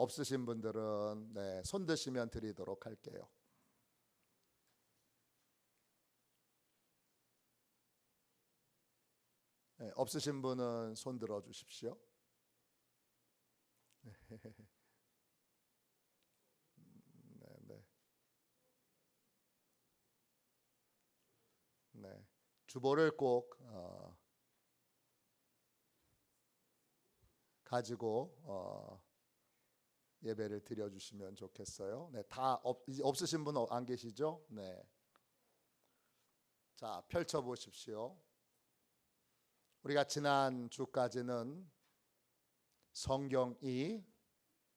없으신 분들은 손 드시면 드리도록 할게요. 없으신 분은 손 들어 주십시오. 네. 주보를 꼭 가지고 예배를 드려주시면 좋겠어요. 네, 다 없으신 분 안 계시죠? 네. 자, 펼쳐 보십시오. 우리가 지난 주까지는 성경이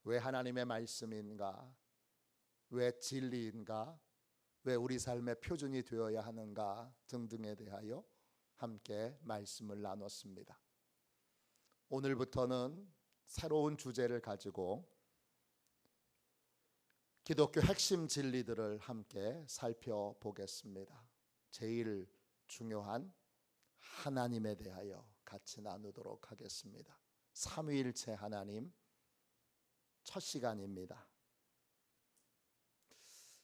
왜 하나님의 말씀인가, 왜 진리인가, 왜 우리 삶의 표준이 되어야 하는가 등등에 대하여 함께 말씀을 나눴습니다. 오늘부터는 새로운 주제를 가지고 기독교 핵심 진리들을 함께 살펴보겠습니다. 제일 중요한 하나님에 대하여 같이 나누도록 하겠습니다. 삼위일체 하나님 첫 시간입니다.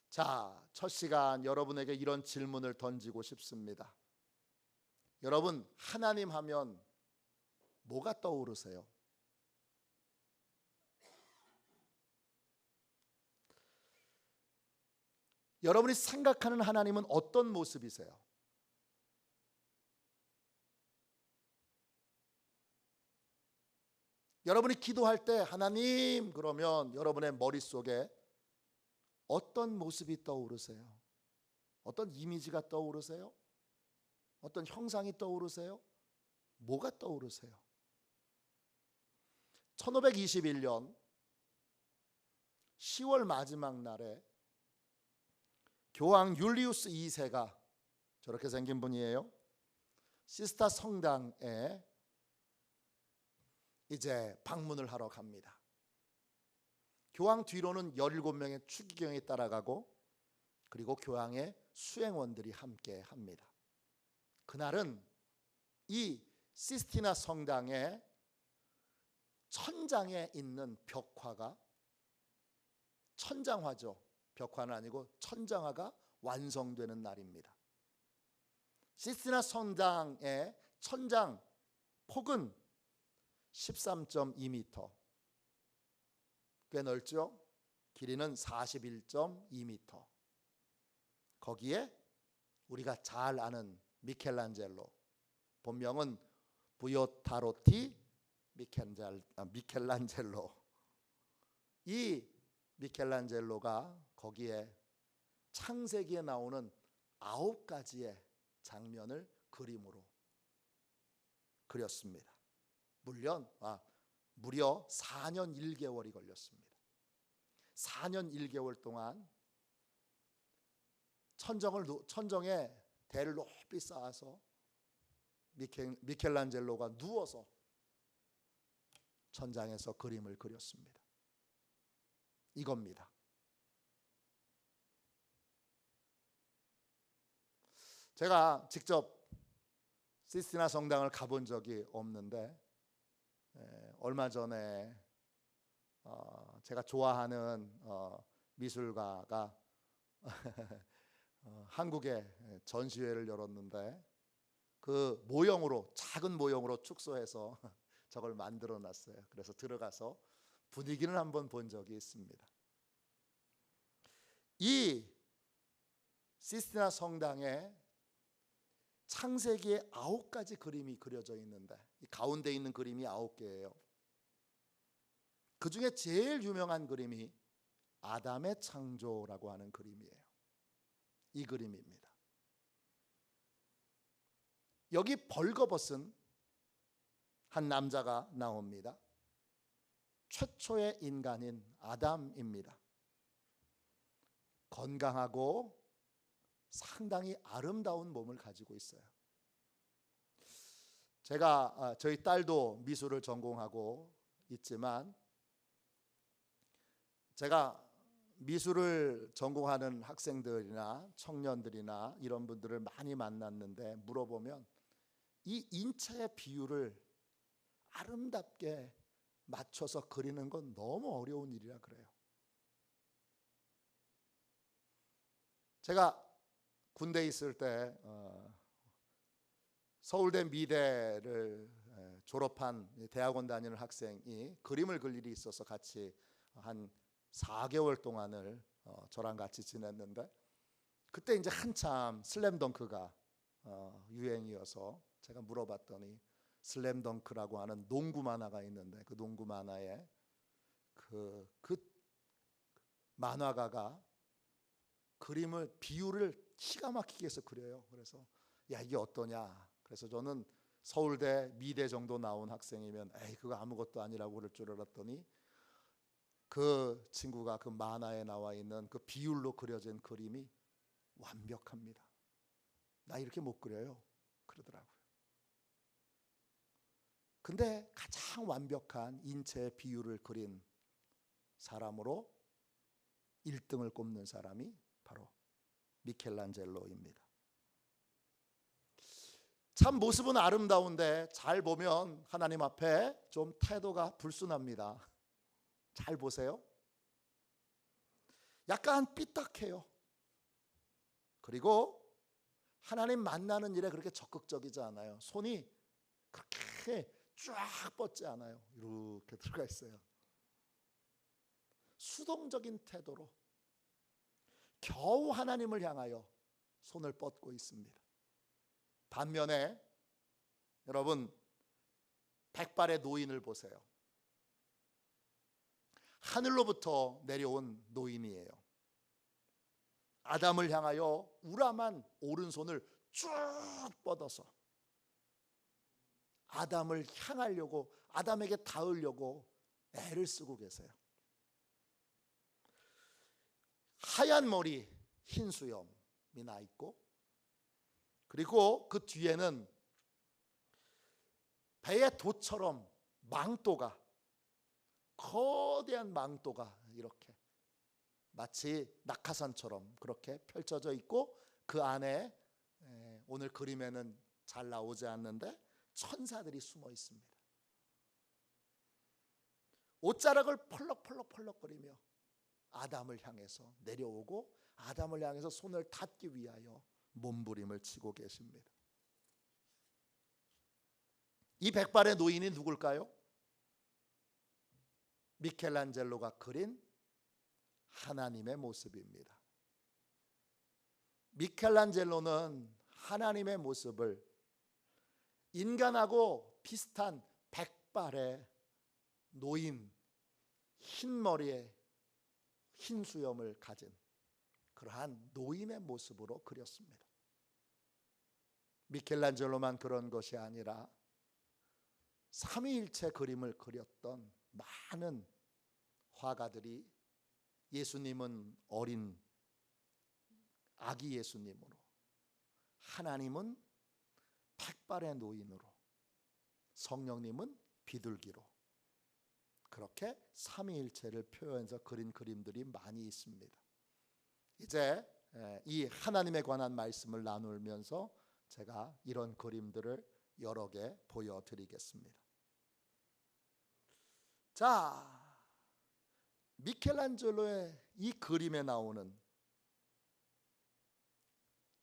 자, 첫 시간 여러분에게 이런 질문을 던지고 싶습니다. 여러분, 하나님 하면 뭐가 떠오르세요? 여러분이 생각하는 하나님은 어떤 모습이세요? 여러분이 기도할 때 하나님 그러면 여러분의 머릿속에 어떤 모습이 떠오르세요? 어떤 이미지가 떠오르세요? 어떤 형상이 떠오르세요? 뭐가 떠오르세요? 1521년 10월 마지막 날에 교황 율리우스 2세가 저렇게 생긴 분이에요. 시스타 성당에 이제 방문을 하러 갑니다. 교황 뒤로는 17명의 추기경이 따라가고 그리고 교황의 수행원들이 함께 합니다. 그날은 이 시스티나 성당의 천장에 있는 벽화가, 천장화죠. 벽화는 아니고 천장화가 완성되는 날입니다. 시스티나 성당의 천장 폭은 13.2m, 꽤 넓죠? 길이는 41.2m. 거기에 우리가 잘 아는 미켈란젤로, 본명은 부요타로티 미켈란젤로, 이 미켈란젤로가 거기에 창세기에 나오는 9가지의 장면을 그림으로 그렸습니다. 무려 4년 1개월이 걸렸습니다. 4년 1개월 동안 천정에 대를 높이 쌓아서 미켈란젤로가 누워서 천장에서 그림을 그렸습니다. 이겁니다. 제가 직접 시스티나 성당을 가본 적이 없는데 얼마 전에 제가 좋아하는 미술가가 한국에 전시회를 열었는데 그 모형으로, 작은 모형으로 축소해서 저걸 만들어 놨어요. 그래서 들어가서 분위기는 한번 본 적이 있습니다. 이 시스티나 성당에 창세기에 9가지 그림이 그려져 있는데 이 가운데 있는 그림이 9개예요. 그 중에 제일 유명한 그림이 아담의 창조라고 하는 그림이에요. 이 그림입니다. 여기 벌거벗은 한 남자가 나옵니다. 최초의 인간인 아담입니다. 건강하고 상당히 아름다운 몸을 가지고 있어요. 저희 딸도 미술을 전공하고 있지만 제가 미술을 전공하는 학생들이나 청년들이나 이런 분들을 많이 만났는데 물어보면 이 인체의 비율을 아름답게 맞춰서 그리는 건 너무 어려운 일이라 그래요. 제가 군대에 있을 때 서울대 미대를 졸업한 대학원 다니는 학생이 그림을 그릴 일이 있어서 같이 한 4개월 동안을 저랑 같이 지냈는데, 그때 이제 한참 슬램덩크가 유행이어서 제가 물어봤더니 슬램덩크라고 하는 농구 만화가 있는데, 그 농구 만화에 그 만화가가 그림을 비율을 기가 막히게 해서 그려요. 그래서 야, 이게 어떠냐. 그래서 저는 서울대 미대 정도 나온 학생이면 에이 그거 아무것도 아니라고 그럴 줄 알았더니, 그 친구가 그 만화에 나와 있는 그 비율로 그려진 그림이 완벽합니다. 나 이렇게 못 그려요 그러더라고요. 근데 가장 완벽한 인체의 비율을 그린 사람으로 1등을 꼽는 사람이 바로 미켈란젤로입니다. 참 모습은 아름다운데 잘 보면 하나님 앞에 좀 태도가 불순합니다. 잘 보세요. 약간 삐딱해요. 그리고 하나님 만나는 일에 그렇게 적극적이지 않아요. 손이 그렇게 쫙 뻗지 않아요. 이렇게 들어가 있어요. 수동적인 태도로 겨우 하나님을 향하여 손을 뻗고 있습니다. 반면에 여러분, 백발의 노인을 보세요. 하늘로부터 내려온 노인이에요. 아담을 향하여 우람한 오른손을 쭉 뻗어서 아담을 향하려고, 아담에게 닿으려고 애를 쓰고 계세요. 하얀 머리, 흰 수염이 나 있고, 그리고 그 뒤에는 배의 도처럼 망토가, 거대한 망토가 이렇게 마치 낙하산처럼 그렇게 펼쳐져 있고, 그 안에 오늘 그림에는 잘 나오지 않는데 천사들이 숨어 있습니다. 옷자락을 펄럭펄럭거리며 아담을 향해서 내려오고, 아담을 향해서 손을 닿기 위하여 몸부림을 치고 계십니다. 이 백발의 노인이 누굴까요? 미켈란젤로가 그린 하나님의 모습입니다. 미켈란젤로는 하나님의 모습을 인간하고 비슷한 백발의 노인, 흰 머리에 흰 수염을 가진 그러한 노인의 모습으로 그렸습니다. 미켈란젤로만 그런 것이 아니라 삼위일체 그림을 그렸던 많은 화가들이, 예수님은 어린 아기 예수님으로, 하나님은 백발의 노인으로, 성령님은 비둘기로, 그렇게 삼위일체를 표현해서 그린 그림들이 많이 있습니다. 이제 이 하나님에 관한 말씀을 나누면서 제가 이런 그림들을 여러 개 보여드리겠습니다. 자, 미켈란젤로의 이 그림에 나오는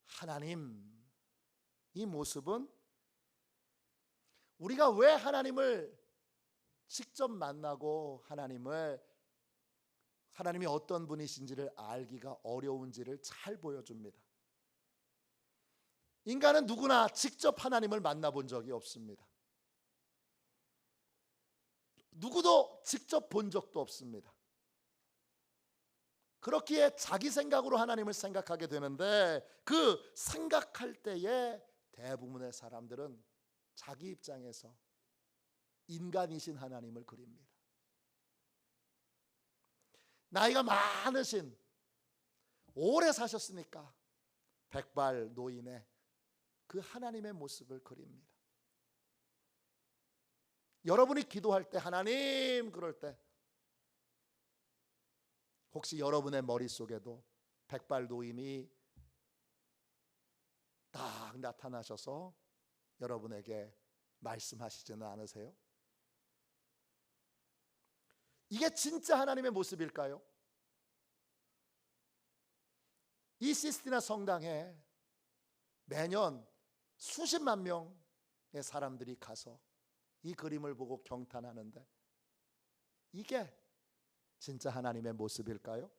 하나님, 이 모습은 우리가 왜 하나님을 직접 만나고 하나님이 어떤 분이신지를 알기가 어려운지를 잘 보여줍니다. 인간은 누구나 직접 하나님을 만나본 적이 없습니다. 누구도 직접 본 적도 없습니다. 그렇기에 자기 생각으로 하나님을 생각하게 되는데, 그 생각할 때에 대부분의 사람들은 자기 입장에서 인간이신 하나님을 그립니다. 나이가 많으신, 오래 사셨으니까 백발 노인의 그 하나님의 모습을 그립니다. 여러분이 기도할 때, 하나님 그럴 때, 혹시 여러분의 머릿속에도 백발 노인이 딱 나타나셔서 여러분에게 말씀하시지는 않으세요? 이게 진짜 하나님의 모습일까요? 이 시스티나 성당에 매년 수십만 명의 사람들이 가서 이 그림을 보고 경탄하는데 이게 진짜 하나님의 모습일까요?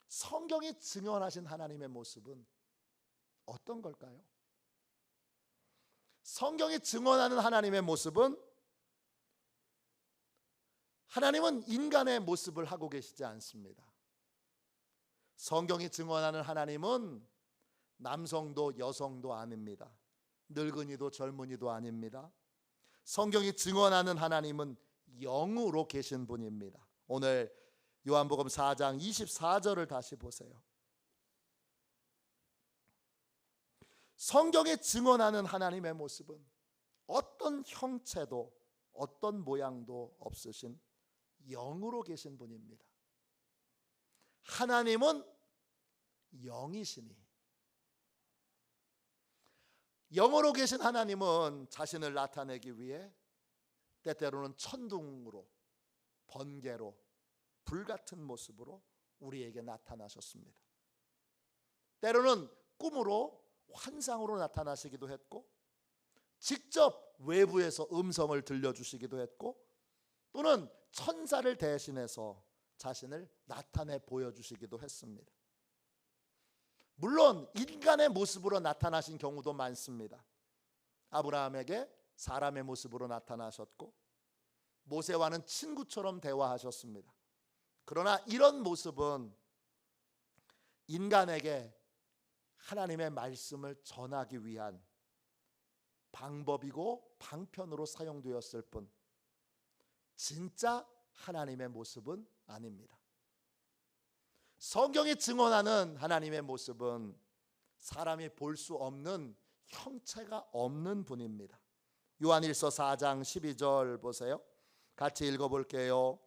성경이 증언하신 하나님의 모습은 어떤 걸까요? 성경이 증언하는 하나님의 모습은 하나님은 인간의 모습을 하고 계시지 않습니다. 성경이 증언하는 하나님은 남성도 여성도 아닙니다. 늙은이도 젊은이도 아닙니다. 성경이 증언하는 하나님은 영으로 계신 분입니다. 오늘 요한복음 4장 24절을 다시 보세요. 성경이 증언하는 하나님의 모습은 어떤 형체도 어떤 모양도 없으신 영으로 계신 분입니다. 하나님은 영이시니 영으로 계신 하나님은 자신을 나타내기 위해 때때로는 천둥으로, 번개로, 불같은 모습으로 우리에게 나타나셨습니다. 때로는 꿈으로, 환상으로 나타나시기도 했고, 직접 외부에서 음성을 들려주시기도 했고, 또는 천사를 대신해서 자신을 나타내 보여주시기도 했습니다. 물론 인간의 모습으로 나타나신 경우도 많습니다. 아브라함에게 사람의 모습으로 나타나셨고, 모세와는 친구처럼 대화하셨습니다. 그러나 이런 모습은 인간에게 하나님의 말씀을 전하기 위한 방법이고 방편으로 사용되었을 뿐 진짜 하나님의 모습은 아닙니다. 성경이 증언하는 하나님의 모습은 사람이 볼 수 없는 형체가 없는 분입니다. 요한일서 4장 12절 보세요. 같이 읽어볼게요.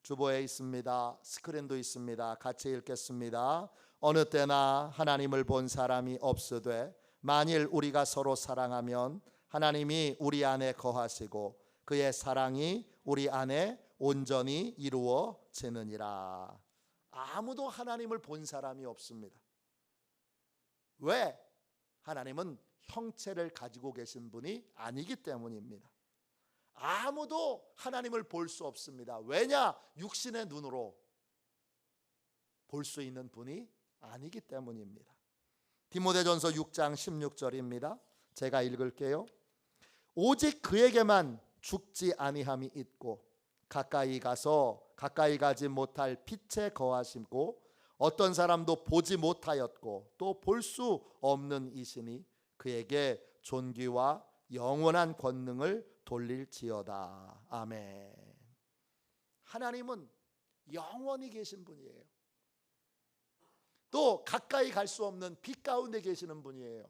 주보에 있습니다. 스크린도 있습니다. 같이 읽겠습니다. 어느 때나 하나님을 본 사람이 없으되 만일 우리가 서로 사랑하면 하나님이 우리 안에 거하시고 그의 사랑이 우리 안에 온전히 이루어지느니라. 아무도 하나님을 본 사람이 없습니다. 왜? 하나님은 형체를 가지고 계신 분이 아니기 때문입니다. 아무도 하나님을 볼 수 없습니다. 왜냐? 육신의 눈으로 볼 수 있는 분이 아니기 때문입니다. 디모데전서 6장 16절입니다. 제가 읽을게요. 오직 그에게만 죽지 아니함이 있고 가까이 가지 못할 빛에 거하시고 어떤 사람도 보지 못하였고 또 볼 수 없는 이시니 그에게 존귀와 영원한 권능을 돌릴지어다. 아멘. 하나님은 영원히 계신 분이에요. 또 가까이 갈 수 없는 빛 가운데 계시는 분이에요.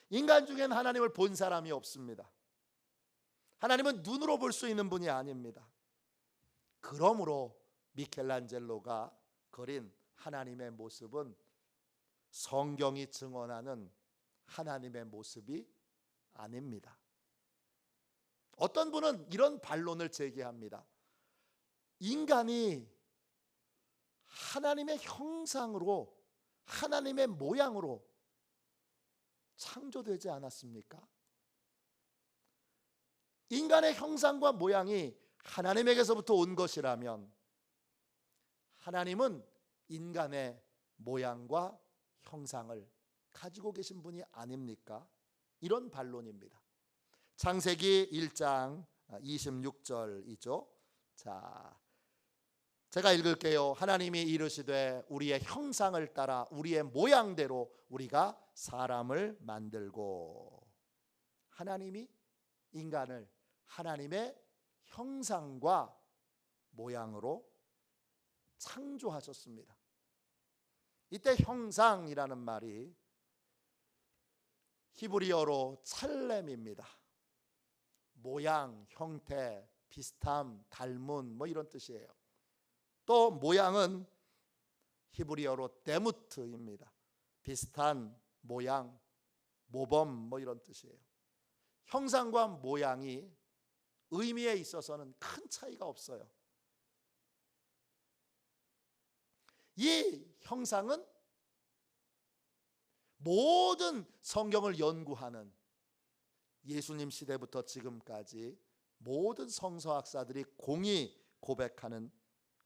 인간 중엔 하나님을 본 사람이 없습니다. 하나님은 눈으로 볼 수 있는 분이 아닙니다. 그러므로 미켈란젤로가 그린 하나님의 모습은 성경이 증언하는 하나님의 모습이 아닙니다. 어떤 분은 이런 반론을 제기합니다. 인간이 하나님의 형상으로, 하나님의 모양으로 창조되지 않았습니까? 인간의 형상과 모양이 하나님에게서부터 온 것이라면 하나님은 인간의 모양과 형상을 가지고 계신 분이 아닙니까? 이런 반론입니다. 창세기 1장 26절이죠. 자, 제가 읽을게요. 하나님이 이르시되 우리의 형상을 따라 우리의 모양대로 우리가 사람을 만들고. 하나님이 인간을 하나님의 형상과 모양으로 창조하셨습니다. 이때 형상이라는 말이 히브리어로 찰렘입니다. 모양, 형태, 비슷함, 닮은 뭐 이런 뜻이에요. 또 모양은 히브리어로 데무트입니다. 비슷한 모양, 모범 뭐 이런 뜻이에요. 형상과 모양이 의미에 있어서는 큰 차이가 없어요. 이 형상은 모든 성경을 연구하는 예수님 시대부터 지금까지 모든 성서학자들이 공히 고백하는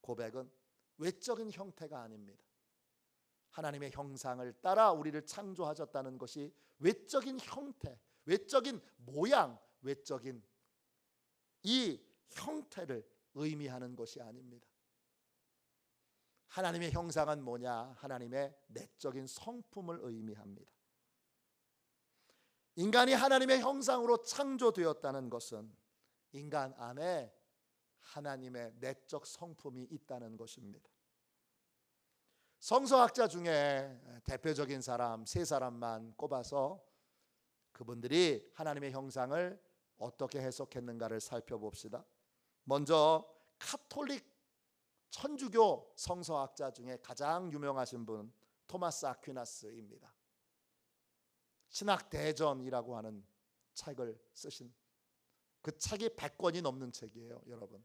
고백은 외적인 형태가 아닙니다. 하나님의 형상을 따라 우리를 창조하셨다는 것이 외적인 형태, 외적인 모양, 외적인 이 형태를 의미하는 것이 아닙니다. 하나님의 형상은 뭐냐? 하나님의 내적인 성품을 의미합니다. 인간이 하나님의 형상으로 창조되었다는 것은 인간 안에 하나님의 내적 성품이 있다는 것입니다. 성서학자 중에 대표적인 사람 세 사람만 꼽아서 그분들이 하나님의 형상을 어떻게 해석했는가를 살펴봅시다. 먼저 카톨릭 천주교 성서학자 중에 가장 유명하신 분 토마스 아퀴나스입니다. 신학대전이라고 하는 책을 쓰신, 그 책이 100권이 넘는 책이에요. 여러분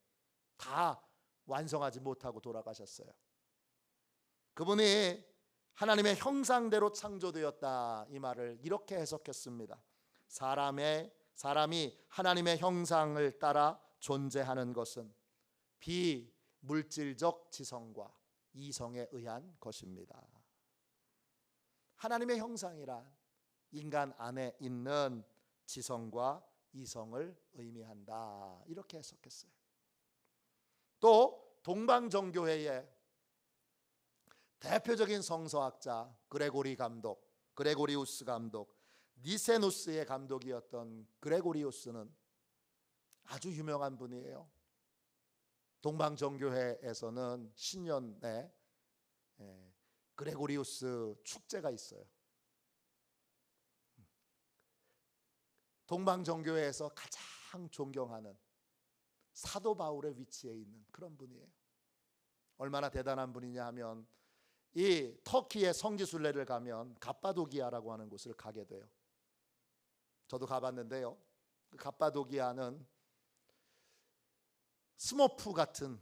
다 완성하지 못하고 돌아가셨어요. 그분이 하나님의 형상대로 창조되었다 이 말을 이렇게 해석했습니다. 사람이 하나님의 형상을 따라 존재하는 것은 비물질적 지성과 이성에 의한 것입니다. 하나님의 형상이란 인간 안에 있는 지성과 이성을 의미한다 이렇게 해석했어요. 또 동방정교회의 대표적인 성서학자 그레고리우스 감독, 니세누스의 감독이었던 그레고리우스는 아주 유명한 분이에요. 동방정교회에서는 신년에 그레고리우스 축제가 있어요. 동방정교회에서 가장 존경하는 사도 바울의 위치에 있는 그런 분이에요. 얼마나 대단한 분이냐 하면 이 터키의 성지순례를 가면 갑바도기아라고 하는 곳을 가게 돼요. 저도 가봤는데요. 그 갑바도기아는 스머프 같은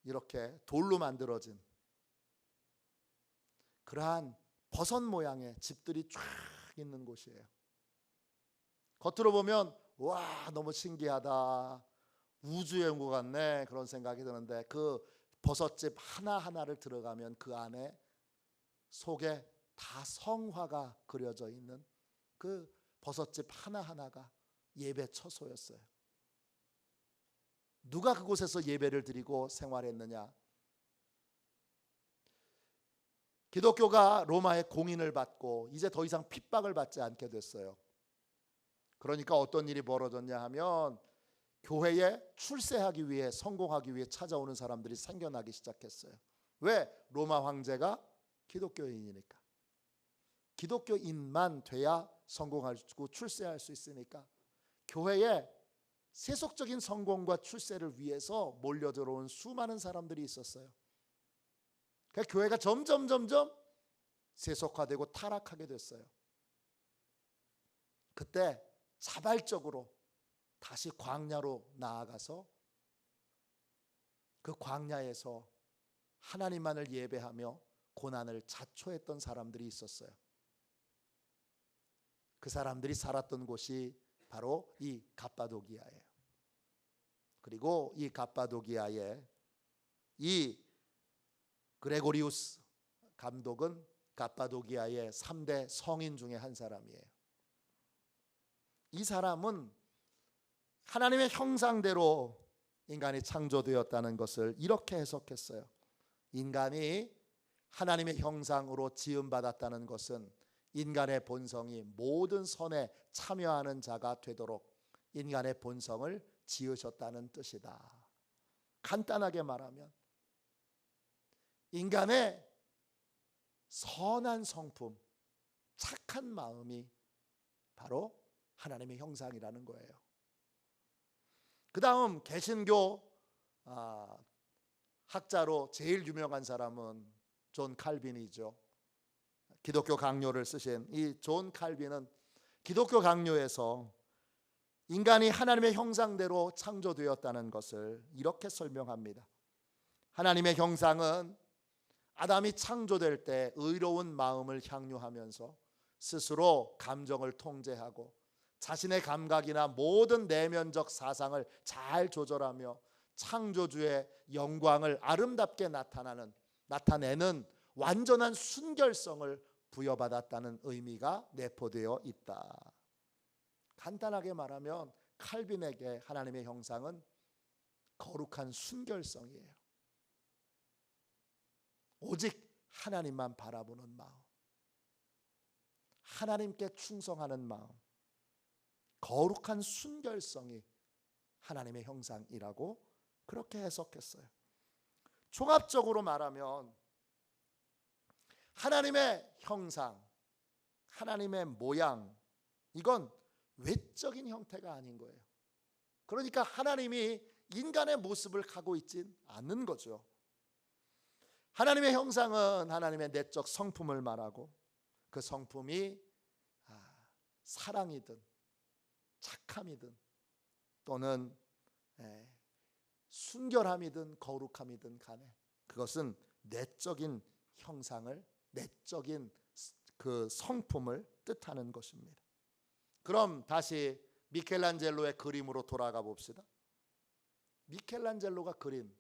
이렇게 돌로 만들어진 그러한 버섯 모양의 집들이 쫙 있는 곳이에요. 겉으로 보면 와 너무 신기하다, 우주여행 것 같네 그런 생각이 드는데 그 버섯집 하나하나를 들어가면 그 안에 속에 다 성화가 그려져 있는 그 버섯집 하나하나가 예배 처소였어요. 누가 그곳에서 예배를 드리고 생활했느냐? 기독교가 로마의 공인을 받고 이제 더 이상 핍박을 받지 않게 됐어요. 그러니까 어떤 일이 벌어졌냐 하면 교회에 출세하기 위해 성공하기 위해 찾아오는 사람들이 생겨나기 시작했어요. 왜? 로마 황제가 기독교인이니까. 기독교인만 돼야 성공하고 출세할 수 있으니까 교회에 세속적인 성공과 출세를 위해서 몰려 들어온 수많은 사람들이 있었어요. 그러니까 교회가 점점 세속화되고 타락하게 됐어요. 그때 자발적으로 다시 광야로 나아가서 그 광야에서 하나님만을 예배하며 고난을 자초했던 사람들이 있었어요. 그 사람들이 살았던 곳이 바로 이 갑바도기아예요. 그리고 이 갑바도기아에 이 그레고리우스 감독은 갑바도기아의 3대 성인 중에 한 사람이에요. 이 사람은 하나님의 형상대로 인간이 창조되었다는 것을 이렇게 해석했어요. 인간이 하나님의 형상으로 지음받았다는 것은 인간의 본성이 모든 선에 참여하는 자가 되도록 인간의 본성을 지으셨다는 뜻이다. 간단하게 말하면 인간의 선한 성품, 착한 마음이 바로 하나님의 형상이라는 거예요. 그 다음 개신교 학자로 제일 유명한 사람은 존 칼빈이죠. 기독교 강요를 쓰신 이 존 칼빈은 기독교 강요에서 인간이 하나님의 형상대로 창조되었다는 것을 이렇게 설명합니다. 하나님의 형상은 아담이 창조될 때 의로운 마음을 향유하면서 스스로 감정을 통제하고 자신의 감각이나 모든 내면적 사상을 잘 조절하며 창조주의 영광을 아름답게 나타내는 완전한 순결성을 부여받았다는 의미가 내포되어 있다. 간단하게 말하면 칼빈에게 하나님의 형상은 거룩한 순결성이에요. 오직 하나님만 바라보는 마음, 하나님께 충성하는 마음, 거룩한 순결성이 하나님의 형상이라고 그렇게 해석했어요. 종합적으로 말하면 하나님의 형상, 하나님의 모양, 이건 외적인 형태가 아닌 거예요. 그러니까 하나님이 인간의 모습을 갖고 있진 않는 거죠. 하나님의 형상은 하나님의 내적 성품을 말하고 그 성품이 사랑이든 착함이든 또는 순결함이든 거룩함이든 간에 그것은 내적인 형상을, 내적인 그 성품을 뜻하는 것입니다. 그럼 다시 미켈란젤로의 그림으로 돌아가 봅시다. 미켈란젤로가 그린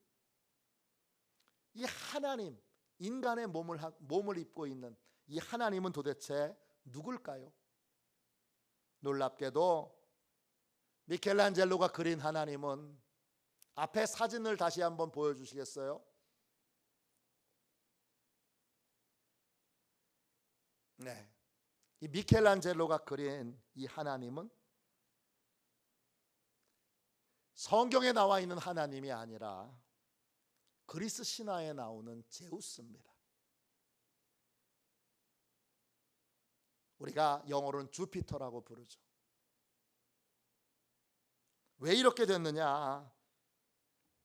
이 하나님, 인간의 몸을 입고 있는 이 하나님은 도대체 누굴까요? 놀랍게도 미켈란젤로가 그린 하나님은, 앞에 사진을 다시 한번 보여주시겠어요? 네, 이 미켈란젤로가 그린 이 하나님은 성경에 나와 있는 하나님이 아니라 그리스 신화에 나오는 제우스입니다. 우리가 영어로는 주피터라고 부르죠. 왜 이렇게 됐느냐?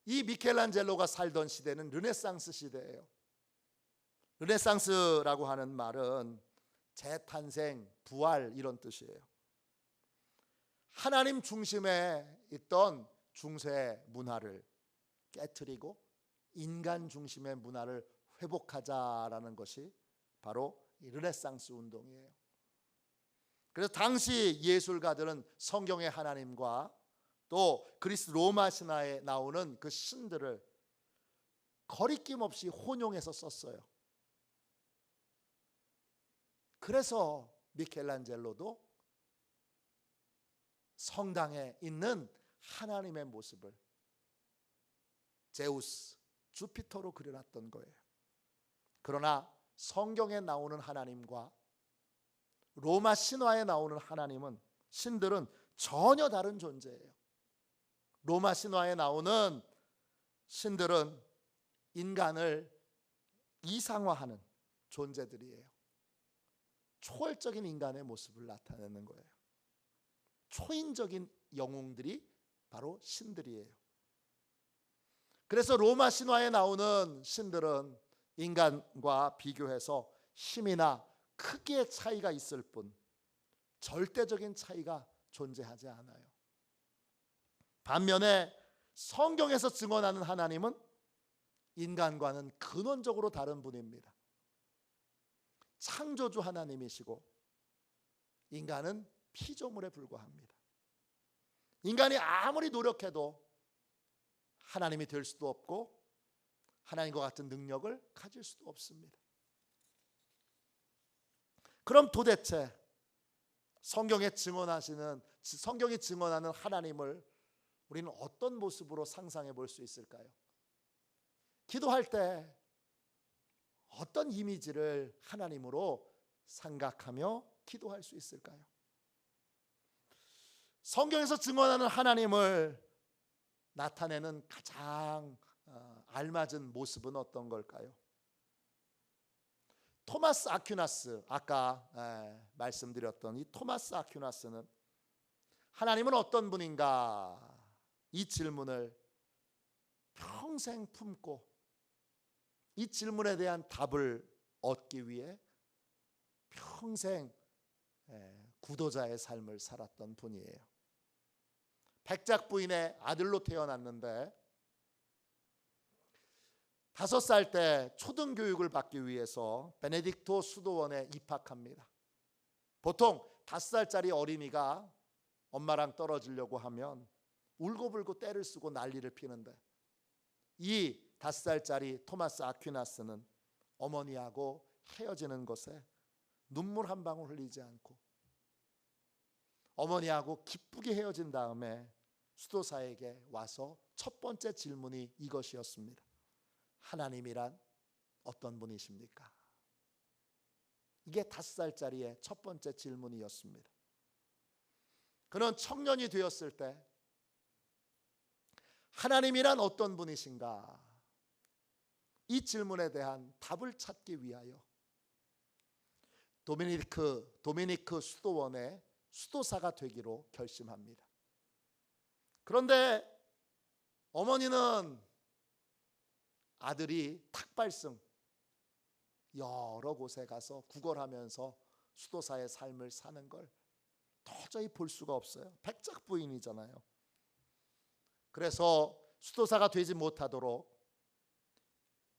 이 미켈란젤로가 살던 시대는 르네상스 시대예요. 르네상스라고 하는 말은 재탄생, 부활 이런 뜻이에요. 하나님 중심에 있던 중세 문화를 깨트리고 인간 중심의 문화를 회복하자라는 것이 바로 이 르네상스 운동이에요. 그래서 당시 예술가들은 성경의 하나님과 또 그리스 로마 신화에 나오는 그 신들을 거리낌 없이 혼용해서 썼어요. 그래서 미켈란젤로도 성당에 있는 하나님의 모습을 제우스, 주피터로 그려놨던 거예요. 그러나 성경에 나오는 하나님과 로마 신화에 나오는 하나님은, 신들은 전혀 다른 존재예요. 로마 신화에 나오는 신들은 인간을 이상화하는 존재들이에요. 초월적인 인간의 모습을 나타내는 거예요. 초인적인 영웅들이 바로 신들이에요. 그래서 로마 신화에 나오는 신들은 인간과 비교해서 힘이나 크기의 차이가 있을 뿐 절대적인 차이가 존재하지 않아요. 반면에 성경에서 증언하는 하나님은 인간과는 근원적으로 다른 분입니다. 창조주 하나님이시고 인간은 피조물에 불과합니다. 인간이 아무리 노력해도 하나님이 될 수도 없고 하나님과 같은 능력을 가질 수도 없습니다. 그럼 도대체 성경이 증언하는 하나님을 우리는 어떤 모습으로 상상해 볼 수 있을까요? 기도할 때 어떤 이미지를 하나님으로 생각하며 기도할 수 있을까요? 성경에서 증언하는 하나님을 나타내는 가장 알맞은 모습은 어떤 걸까요? 토마스 아퀴나스, 아까 말씀드렸던 이 토마스 아퀴나스는 하나님은 어떤 분인가? 이 질문을 평생 품고 이 질문에 대한 답을 얻기 위해 평생 구도자의 삶을 살았던 분이에요. 백작 부인의 아들로 태어났는데 5살 때 초등교육을 받기 위해서 베네딕토 수도원에 입학합니다. 보통 5살짜리 어린이가 엄마랑 떨어지려고 하면 울고불고 떼를 쓰고 난리를 피는데 이 5살짜리 토마스 아퀴나스는 어머니하고 헤어지는 것에 눈물 한 방울 흘리지 않고 어머니하고 기쁘게 헤어진 다음에 수도사에게 와서 첫 번째 질문이 이것이었습니다. 하나님이란 어떤 분이십니까? 이게 5살짜리의 첫 번째 질문이었습니다. 그는 청년이 되었을 때 하나님이란 어떤 분이신가? 이 질문에 대한 답을 찾기 위하여 도미니크 수도원의 수도사가 되기로 결심합니다. 그런데 어머니는 아들이 탁발승 여러 곳에 가서 구걸하면서 수도사의 삶을 사는 걸 도저히 볼 수가 없어요. 백작 부인이잖아요. 그래서 수도사가 되지 못하도록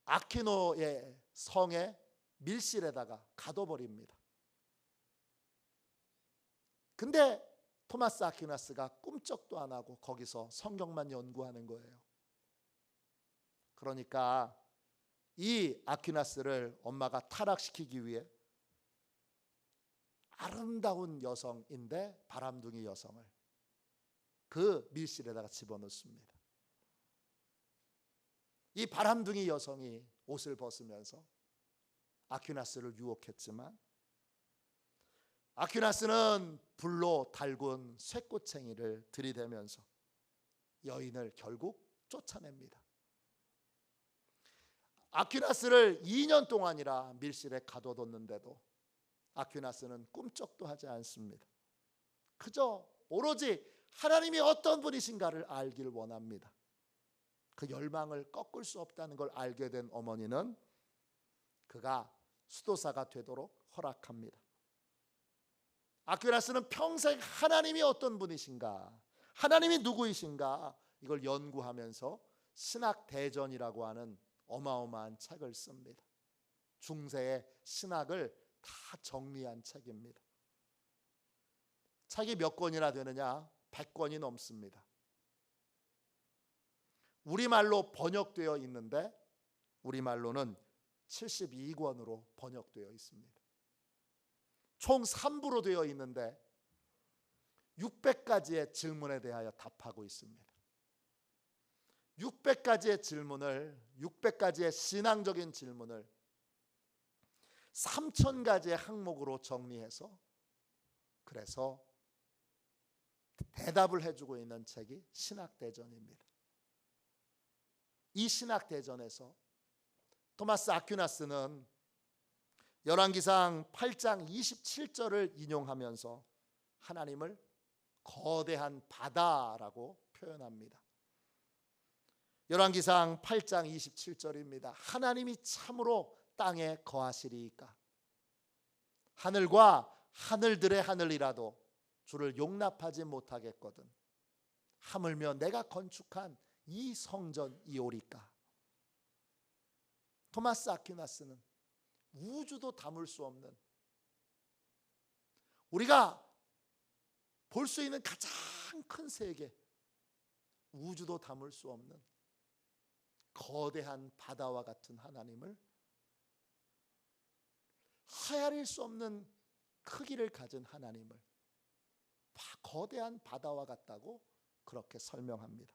아퀴노의 성에 밀실에다가 가둬버립니다. 근데 토마스 아퀴나스가 꿈쩍도 안 하고 거기서 성경만 연구하는 거예요. 그러니까 이 아퀴나스를 엄마가 타락시키기 위해 아름다운 여성인데 바람둥이 여성을 그 밀실에다가 집어넣습니다. 이 바람둥이 여성이 옷을 벗으면서 아퀴나스를 유혹했지만 아퀴나스는 불로 달군 쇠꼬챙이를 들이대면서 여인을 결국 쫓아냅니다. 아퀴나스를 2년 동안이라 밀실에 가둬뒀는데도 아퀴나스는 꿈쩍도 하지 않습니다. 그저 오로지 하나님이 어떤 분이신가를 알길 원합니다. 그 열망을 꺾을 수 없다는 걸 알게 된 어머니는 그가 수도사가 되도록 허락합니다. 아퀴나스는 평생 하나님이 어떤 분이신가, 하나님이 누구이신가 이걸 연구하면서 신학대전이라고 하는 어마어마한 책을 씁니다. 중세의 신학을 다 정리한 책입니다. 책이 몇 권이나 되느냐? 100권이 넘습니다. 우리말로 번역되어 있는데 우리말로는 72권으로 번역되어 있습니다. 총 3부로 되어 있는데 600가지의 질문에 대하여 답하고 있습니다. 600가지의 질문을 600가지의 신앙적인 질문을 3000가지의 항목으로 정리해서 그래서 대답을 해주고 있는 책이 신학대전입니다. 이 신학대전에서 토마스 아퀴나스는 열왕기상 8장 27절을 인용하면서 하나님을 거대한 바다라고 표현합니다. 열왕기상 8장 27절입니다. 하나님이 참으로 땅에 거하시리이까 하늘과 하늘들의 하늘이라도 주를 용납하지 못하겠거든 하물며 내가 건축한 이 성전이오리까. 토마스 아퀴나스는 우주도 담을 수 없는 우리가 볼 수 있는 가장 큰 세계 우주도 담을 수 없는 거대한 바다와 같은 하나님을 헤아릴 수 없는 크기를 가진 하나님을 거대한 바다와 같다고 그렇게 설명합니다.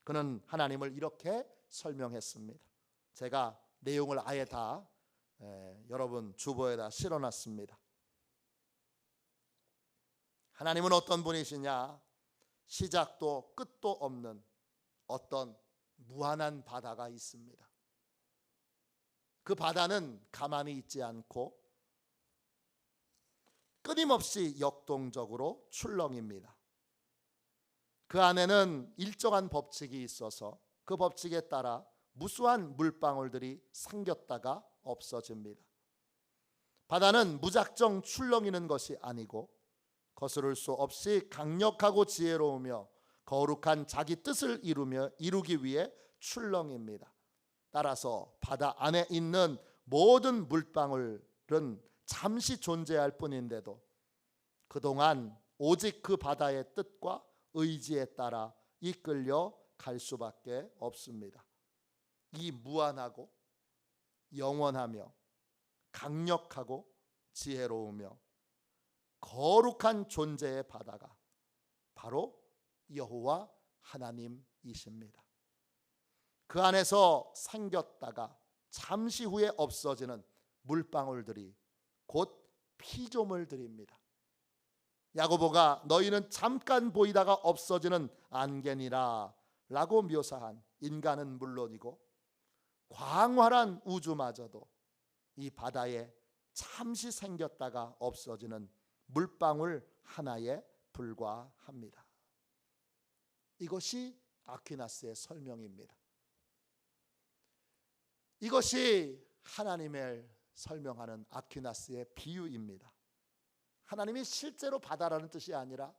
그는 하나님을 이렇게 설명했습니다. 제가 내용을 아예 다 여러분 주보에다 실어놨습니다. 하나님은 어떤 분이시냐? 시작도 끝도 없는 어떤 무한한 바다가 있습니다. 그 바다는 가만히 있지 않고 끊임없이 역동적으로 출렁입니다. 그 안에는 일정한 법칙이 있어서 그 법칙에 따라 무수한 물방울들이 삼겼다가 없어집니다. 바다는 무작정 출렁이는 것이 아니고 거스를 수 없이 강력하고 지혜로우며 거룩한 자기 뜻을 이루기 위해 출렁입니다. 따라서 바다 안에 있는 모든 물방울은 잠시 존재할 뿐인데도 그동안 오직 그 바다의 뜻과 의지에 따라 이끌려 갈 수밖에 없습니다. 이 무한하고 영원하며 강력하고 지혜로우며 거룩한 존재의 바다가 바로 여호와 하나님이십니다. 그 안에서 생겼다가 잠시 후에 없어지는 물방울들이 곧 피조물들입니다. 야고보가 너희는 잠깐 보이다가 없어지는 안개니라 라고 묘사한 인간은 물론이고 광활한 우주마저도 이 바다에 잠시 생겼다가 없어지는 물방울 하나에 불과합니다. 이것이 아퀴나스의 설명입니다. 이것이 하나님을 설명하는 아퀴나스의 비유입니다. 하나님이 실제로 바다라는 뜻이 아니라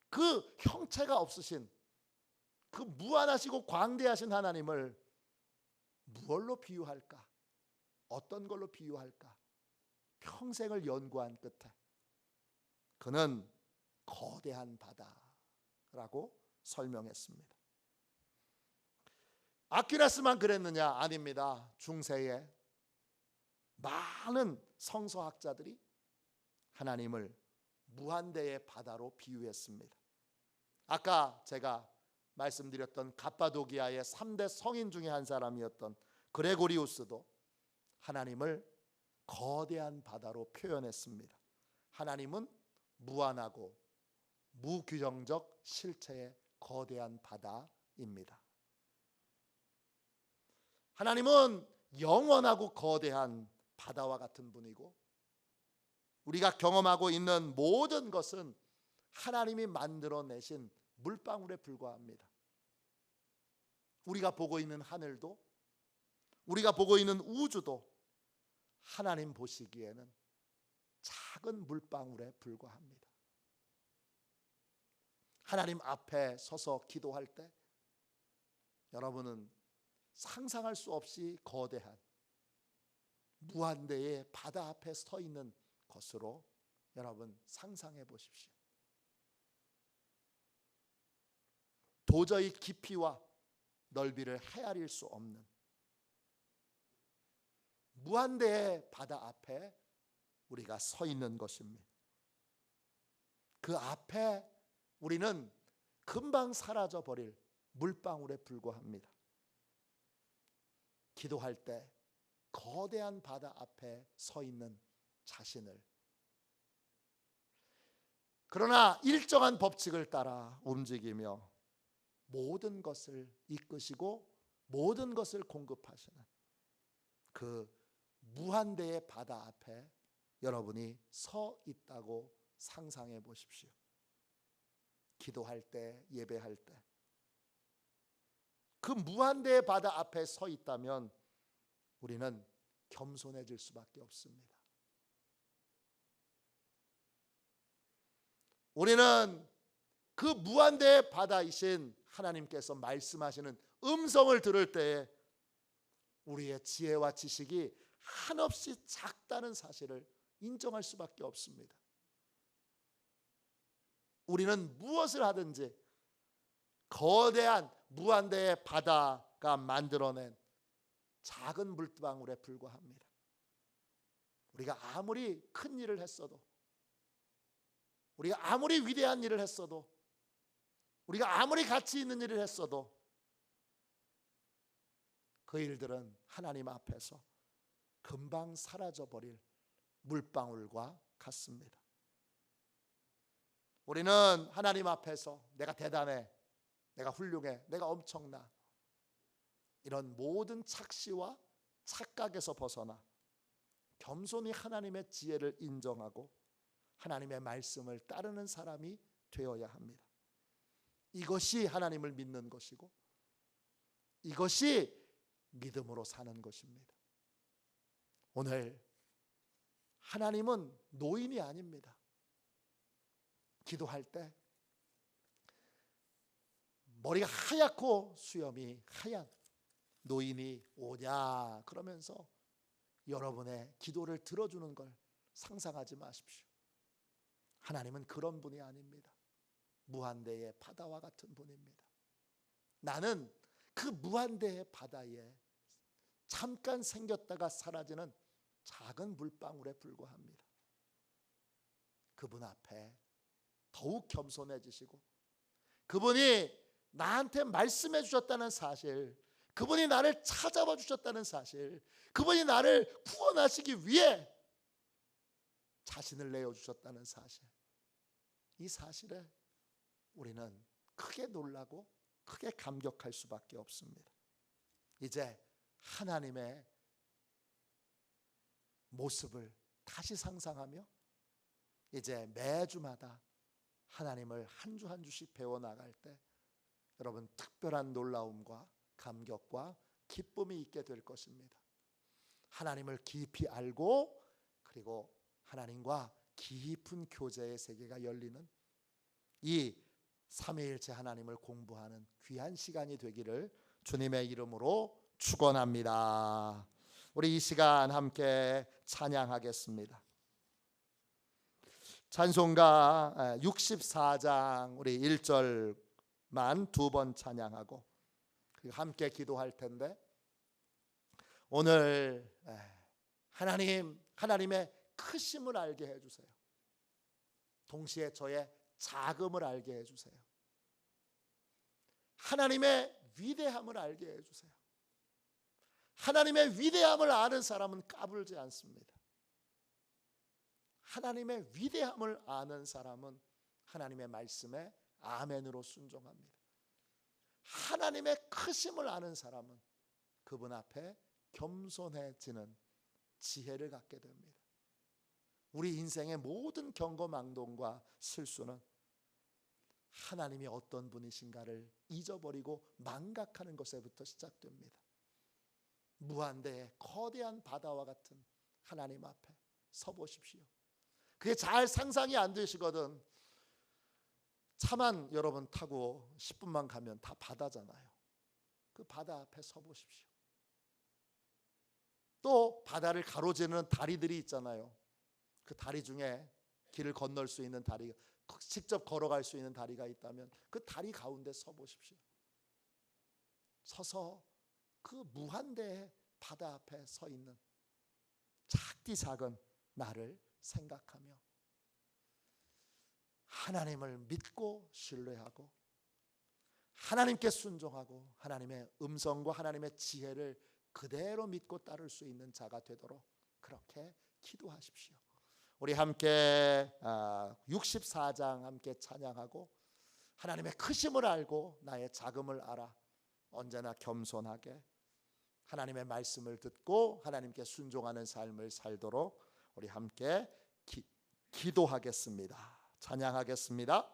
그 형체가 없으신 그 무한하시고 광대하신 하나님을 무엇로 비유할까? 어떤 걸로 비유할까? 평생을 연구한 끝에 그는 거대한 바다라고 설명했습니다. 아퀴나스만 그랬느냐? 아닙니다. 중세에 많은 성서학자들이 하나님을 무한대의 바다로 비유했습니다. 아까 제가 말씀드렸던 갑바도기아의 3대 성인 중에 한 사람이었던 그레고리우스도 하나님을 거대한 바다로 표현했습니다. 하나님은 무한하고 무규정적 실체의 거대한 바다입니다. 하나님은 영원하고 거대한 바다와 같은 분이고 우리가 경험하고 있는 모든 것은 하나님이 만들어내신 물방울에 불과합니다. 우리가 보고 있는 하늘도 우리가 보고 있는 우주도 하나님 보시기에는 작은 물방울에 불과합니다. 하나님 앞에 서서 기도할 때 여러분은 상상할 수 없이 거대한 무한대의 바다 앞에 서 있는 것으로 여러분 상상해 보십시오. 도저히 깊이와 넓이를 헤아릴 수 없는 무한대의 바다 앞에 우리가 서 있는 것입니다. 그 앞에 우리는 금방 사라져 버릴 물방울에 불과합니다. 기도할 때 거대한 바다 앞에 서 있는 자신을, 그러나 일정한 법칙을 따라 움직이며 모든 것을 이끄시고 모든 것을 공급하시는 그 무한대의 바다 앞에 여러분이 서 있다고 상상해 보십시오. 기도할 때, 예배할 때 그 무한대의 바다 앞에 서 있다면 우리는 겸손해질 수밖에 없습니다. 우리는 그 무한대의 바다이신 하나님께서 말씀하시는 음성을 들을 때에 우리의 지혜와 지식이 한없이 작다는 사실을 인정할 수밖에 없습니다. 우리는 무엇을 하든지 거대한 무한대의 바다가 만들어낸 작은 물방울에 불과합니다. 우리가 아무리 큰 일을 했어도, 우리가 아무리 위대한 일을 했어도, 우리가 아무리 가치 있는 일을 했어도 그 일들은 하나님 앞에서 금방 사라져버릴 물방울과 같습니다. 우리는 하나님 앞에서 내가 대단해, 내가 훌륭해, 내가 엄청나, 이런 모든 착시와 착각에서 벗어나 겸손히 하나님의 지혜를 인정하고 하나님의 말씀을 따르는 사람이 되어야 합니다. 이것이 하나님을 믿는 것이고 이것이 믿음으로 사는 것입니다. 오늘 하나님은 노인이 아닙니다. 기도할 때 머리가 하얗고 수염이 하얀 노인이 오냐 그러면서 여러분의 기도를 들어주는 걸 상상하지 마십시오. 하나님은 그런 분이 아닙니다. 무한대의 바다와 같은 분입니다. 나는 그 무한대의 바다에 잠깐 생겼다가 사라지는 작은 물방울에 불과합니다. 그분 앞에 더욱 겸손해지시고, 그분이 나한테 말씀해 주셨다는 사실, 그분이 나를 찾아봐 주셨다는 사실, 그분이 나를 구원하시기 위해 자신을 내어주셨다는 사실, 이 사실에 우리는 크게 놀라고 크게 감격할 수밖에 없습니다. 이제 하나님의 모습을 다시 상상하며 이제 매주마다 하나님을 한 주 한 주씩 배워나갈 때 여러분 특별한 놀라움과 감격과 기쁨이 있게 될 것입니다. 하나님을 깊이 알고 그리고 하나님과 깊은 교제의 세계가 열리는 이 삼위일체 하나님을 공부하는 귀한 시간이 되기를 주님의 이름으로 축원합니다. 우리 이 시간 함께 찬양하겠습니다. 찬송가 64장 우리 1절만 두 번 찬양하고 함께 기도할 텐데, 오늘 하나님의 크심을 알게 해주세요. 동시에 저의 작음을 알게 해주세요. 하나님의 위대함을 알게 해주세요. 하나님의 위대함을 아는 사람은 까불지 않습니다. 하나님의 위대함을 아는 사람은 하나님의 말씀에 아멘으로 순종합니다. 하나님의 크심을 아는 사람은 그분 앞에 겸손해지는 지혜를 갖게 됩니다. 우리 인생의 모든 경거망동과 실수는 하나님이 어떤 분이신가를 잊어버리고 망각하는 것에부터 시작됩니다. 무한대의 거대한 바다와 같은 하나님 앞에 서보십시오. 그게 잘 상상이 안 되시거든. 차만 여러분 타고 10분만 가면 다 바다잖아요. 그 바다 앞에 서보십시오. 또 바다를 가로지르는 다리들이 있잖아요. 그 다리 중에 길을 건널 수 있는 다리, 직접 걸어갈 수 있는 다리가 있다면 그 다리 가운데 서보십시오. 서서 그 무한대의 바다 앞에 서 있는 작디 작은 나를 생각하며 하나님을 믿고 신뢰하고 하나님께 순종하고 하나님의 음성과 하나님의 지혜를 그대로 믿고 따를 수 있는 자가 되도록 그렇게 기도하십시오. 우리 함께 64장 함께 찬양하고 하나님의 크심을 알고 나의 작음을 알아 언제나 겸손하게 하나님의 말씀을 듣고 하나님께 순종하는 삶을 살도록 우리 함께 기도하겠습니다. 찬양하겠습니다.